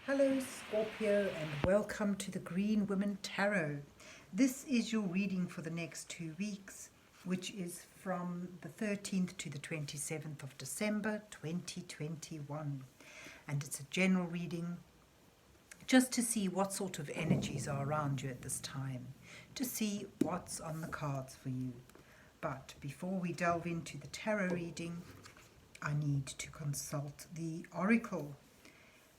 Hello Scorpio and welcome to the Green Women Tarot. This is your reading for the next 2 weeks, which is from the 13th to the 27th of December 2021. And it's a general reading just to see what sort of energies are around you at this time, to see what's on the cards for you. But before we delve into the tarot reading, I need to consult the oracle.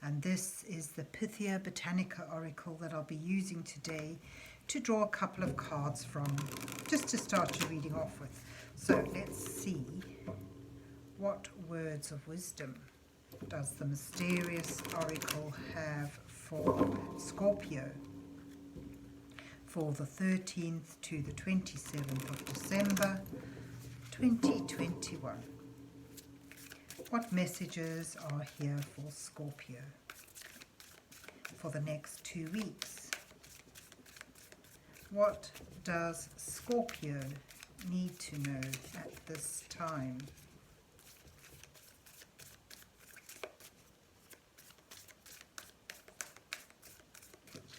And this is the Pythia Botanica oracle that I'll be using today to draw a couple of cards from, just to start your reading off with. So let's see what words of wisdom does the mysterious oracle have for Scorpio for the 13th to the 27th of December 2021. What messages are here for Scorpio for the next 2 weeks? What does Scorpio need to know at this time?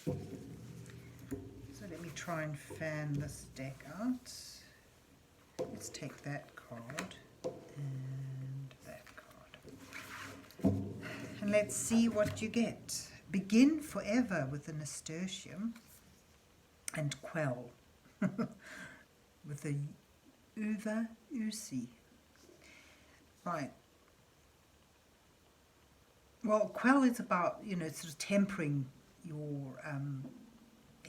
So let me try and fan this deck out. Let's take that card and that card. And let's see what you get. Begin forever with the nasturtium and quell with the uva usi. Right. Well, quell is about, sort of tempering your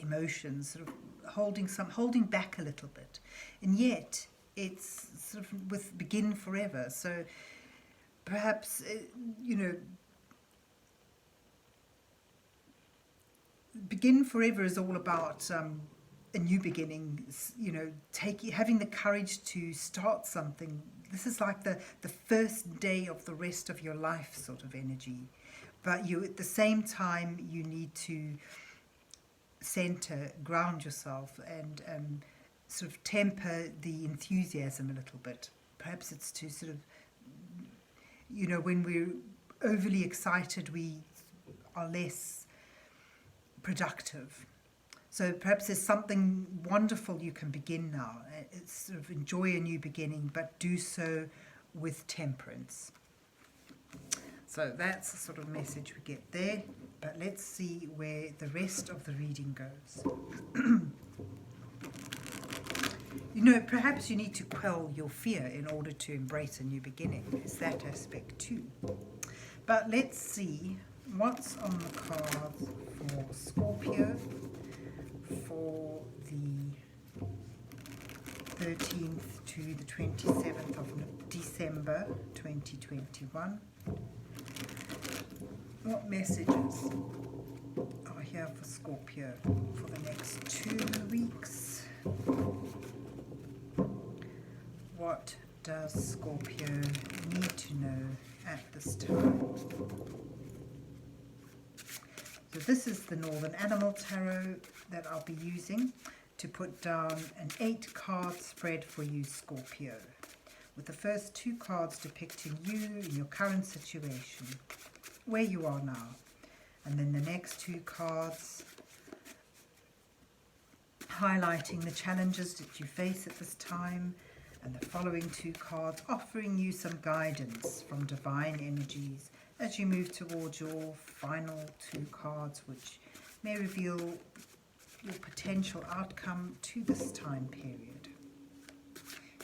emotions, sort of holding back a little bit. And yet it's sort of with begin forever. So perhaps, begin forever is all about a new beginning, having the courage to start something. This is like the first day of the rest of your life sort of energy. But you, at the same time, you need to center, ground yourself and sort of temper the enthusiasm a little bit. Perhaps it's to sort of, when we're overly excited, we are less productive. So perhaps there's something wonderful you can begin now. It's sort of enjoy a new beginning, but do so with temperance. So that's the sort of message we get there. But let's see where the rest of the reading goes. Perhaps you need to quell your fear in order to embrace a new beginning. There's that aspect too. But let's see what's on the cards for Scorpio for the 13th to the 27th of December 2021. What messages are here for Scorpio for the next 2 weeks? What does Scorpio need to know at this time? So this is the Northern Animal Tarot that I'll be using to put down an 8-card spread for you, Scorpio, with the first 2 cards depicting you in your current situation, where you are now, and then the next 2 cards highlighting the challenges that you face at this time, and the following 2 cards offering you some guidance from divine energies as you move towards your final 2 cards, which may reveal your potential outcome to this time period.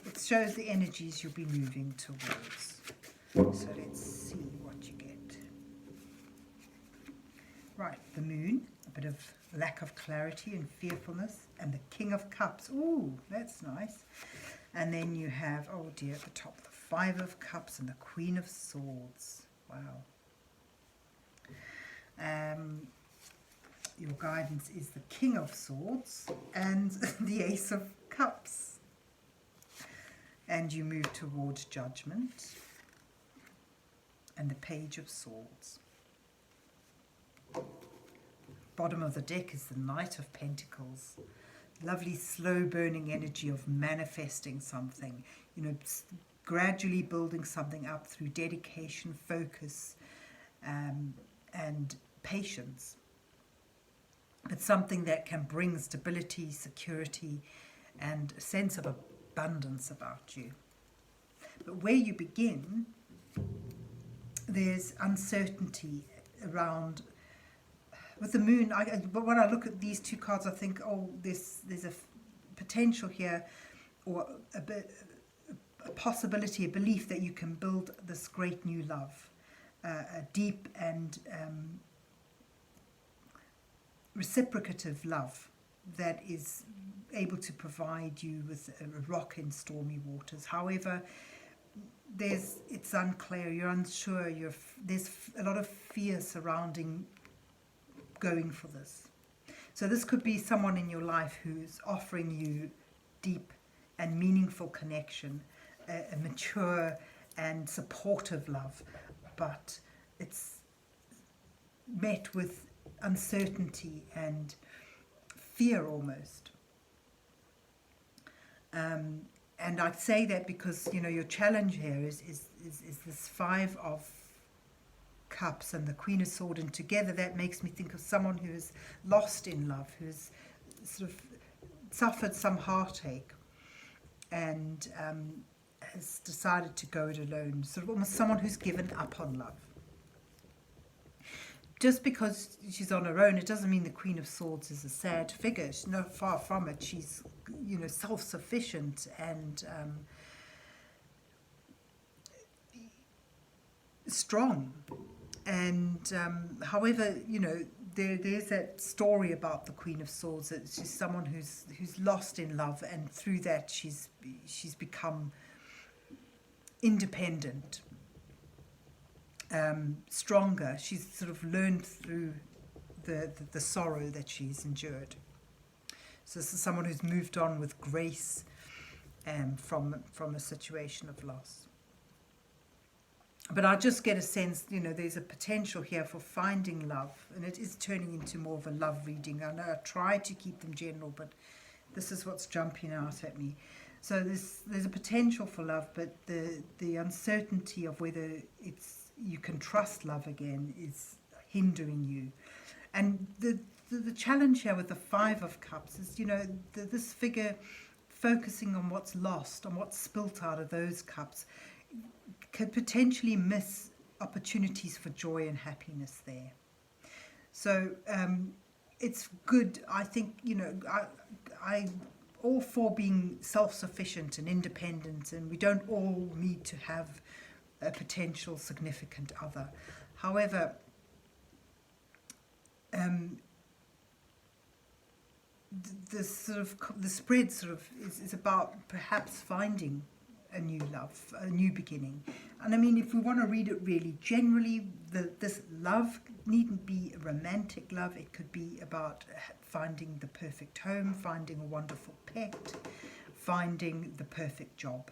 It shows the energies you'll be moving towards. So let's see what you get. Right, the Moon, a bit of lack of clarity and fearfulness, and the King of Cups. Ooh, that's nice. And then you have, oh dear, at the top, the 5 of Cups and the Queen of Swords. Wow. Your guidance is the King of Swords and the Ace of Cups. And you move towards Judgment and the Page of Swords. Bottom of the deck is the Knight of Pentacles. Lovely slow burning energy of manifesting something, gradually building something up through dedication, focus, and patience, but something that can bring stability, security, and a sense of abundance about you. But where you begin, there's uncertainty around. With the moon, but when I look at these two cards, I think, oh, there's a potential here, or a possibility, a belief that you can build this great new love, a deep and reciprocative love that is able to provide you with a rock in stormy waters. However, it's unclear, you're unsure, there's a lot of fear surrounding going for this. So this could be someone in your life who's offering you deep and meaningful connection, a mature and supportive love, but it's met with uncertainty and fear almost. And I'd say that because, you know, your challenge here is this Five of Cups and the Queen of Swords, and together that makes me think of someone who is lost in love, who's sort of suffered some heartache and has decided to go it alone, sort of almost someone who's given up on love. Just because she's on her own, it doesn't mean the Queen of Swords is a sad figure. She's no, far from it. She's, you know, self-sufficient and strong. And however, you know, there's that story about the Queen of Swords, that she's someone who's lost in love, and through that she's become independent, stronger. She's sort of learned through the sorrow that she's endured. So this is someone who's moved on with grace from a situation of loss. But I just get a sense, you know, there's a potential here for finding love, and it is turning into more of a love reading. I know I try to keep them general, but this is what's jumping out at me. So there's a potential for love, but the uncertainty of whether you can trust love again is hindering you. And the challenge here with the Five of Cups is, you know, this figure focusing on what's lost, on what's spilt out of those cups, could potentially miss opportunities for joy and happiness there. So it's good, I think, you know, I all for being self-sufficient and independent, and we don't all need to have a potential significant other. However, the spread sort of is about perhaps finding a new love, a new beginning. And I mean, if we want to read it really generally, this love needn't be a romantic love. It could be about finding the perfect home, finding a wonderful pet, finding the perfect job,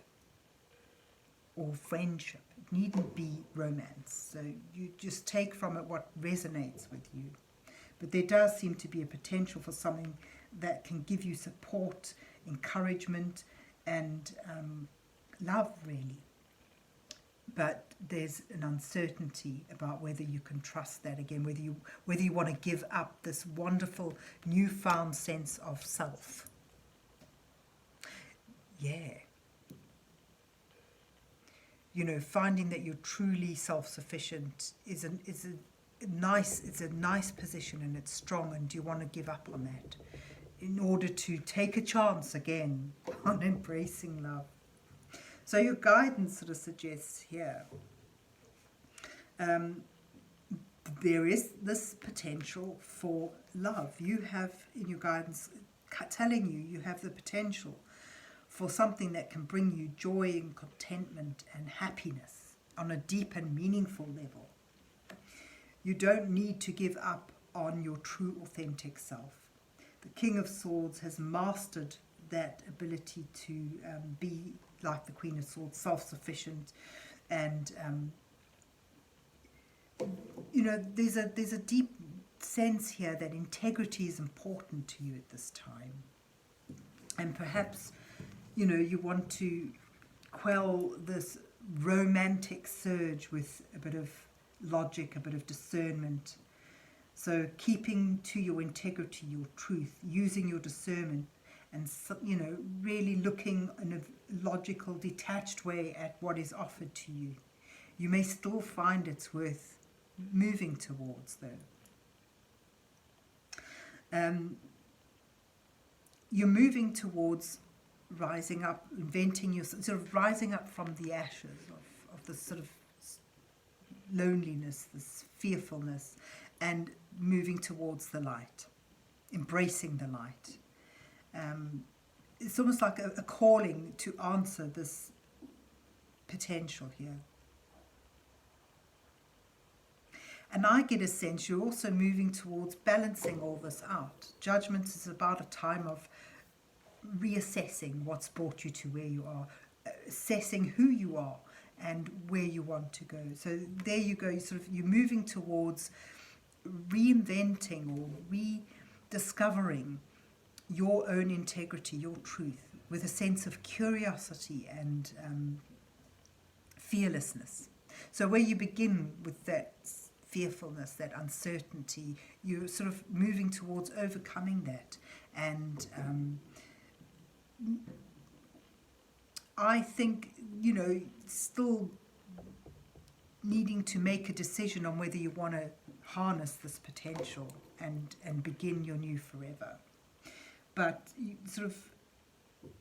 or friendship. It needn't be romance. So you just take from it what resonates with you. But there does seem to be a potential for something that can give you support, encouragement, and love, really. But there's an uncertainty about whether you can trust that again, whether you want to give up this wonderful newfound sense of self. Yeah. You know, finding that you're truly self-sufficient is a nice position, and it's strong, and do you want to give up on that in order to take a chance again on embracing love? So your guidance sort of suggests here there is this potential for love. You have in your guidance telling you have the potential for something that can bring you joy and contentment and happiness on a deep and meaningful level. You don't need to give up on your true authentic self. The King of Swords has mastered that ability to be like the Queen of Swords, self-sufficient, and you know, there's a deep sense here that integrity is important to you at this time, and perhaps, you know, you want to quell this romantic surge with a bit of logic, a bit of discernment. So keeping to your integrity, your truth, using your discernment, and really looking in a logical, detached way at what is offered to you. You may still find it's worth moving towards, though. You're moving towards rising up, inventing your sort of rising up from the ashes of this sort of loneliness, this fearfulness, and moving towards the light, embracing the light. It's almost like a calling to answer this potential here. And I get a sense you're also moving towards balancing all this out. Judgment is about a time of reassessing what's brought you to where you are, assessing who you are and where you want to go. So there you go, you're moving towards reinventing or rediscovering your own integrity, your truth, with a sense of curiosity and fearlessness. So where you begin with that fearfulness, that uncertainty, you're sort of moving towards overcoming that. And I think, still needing to make a decision on whether you want to harness this potential and begin your new forever. But sort of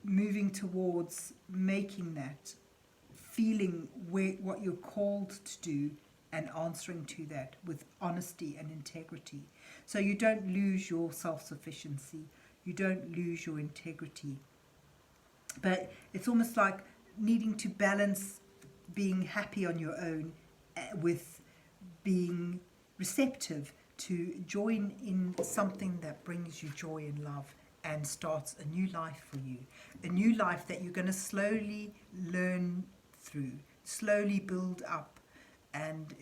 moving towards making that, feeling what you're called to do and answering to that with honesty and integrity. So you don't lose your self-sufficiency, you don't lose your integrity. But it's almost like needing to balance being happy on your own with being receptive to join in something that brings you joy and love and starts a new life for you. A new life that you're going to slowly learn through, slowly build up. And,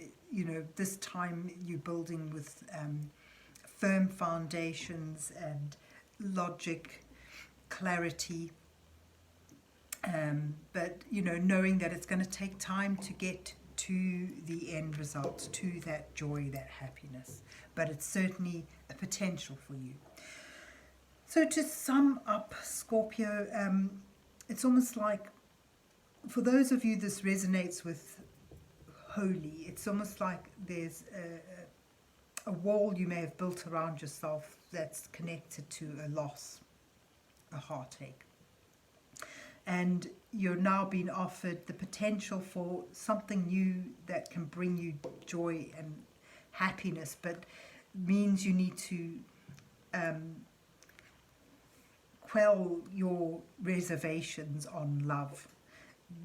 this time you're building with firm foundations and logic, clarity. But, knowing that it's going to take time to get to the end result, to that joy, that happiness. But it's certainly a potential for you. So to sum up, Scorpio, it's almost like, for those of you this resonates with holy, it's almost like there's a wall you may have built around yourself that's connected to a loss, a heartache. And you're now being offered the potential for something new that can bring you joy and happiness, but means you need to quell your reservations on love.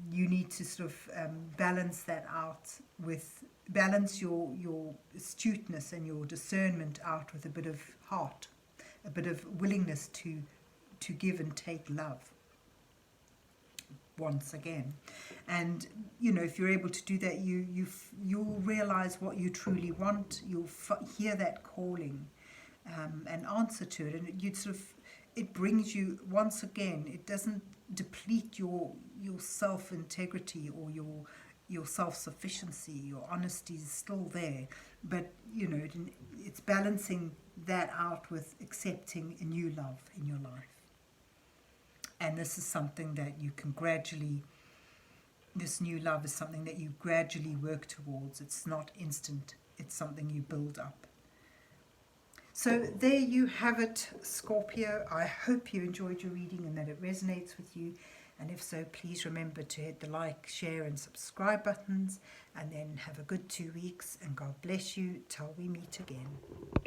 You need to sort of balance that out balance your astuteness and your discernment out with a bit of heart, a bit of willingness to give and take love once again. And if you're able to do that, you'll realize what you truly want. You'll hear that calling and answer to it, and it brings you, once again, it doesn't deplete your self-integrity or your self-sufficiency. Your honesty is still there, but it's balancing that out with accepting a new love in your life. And this is something that you can this new love is something that you gradually work towards. It's not instant, it's something you build up. So there you have it, Scorpio. I hope you enjoyed your reading and that it resonates with you. And if so, please remember to hit the like, share and subscribe buttons. And then have a good 2 weeks. And God bless you till we meet again.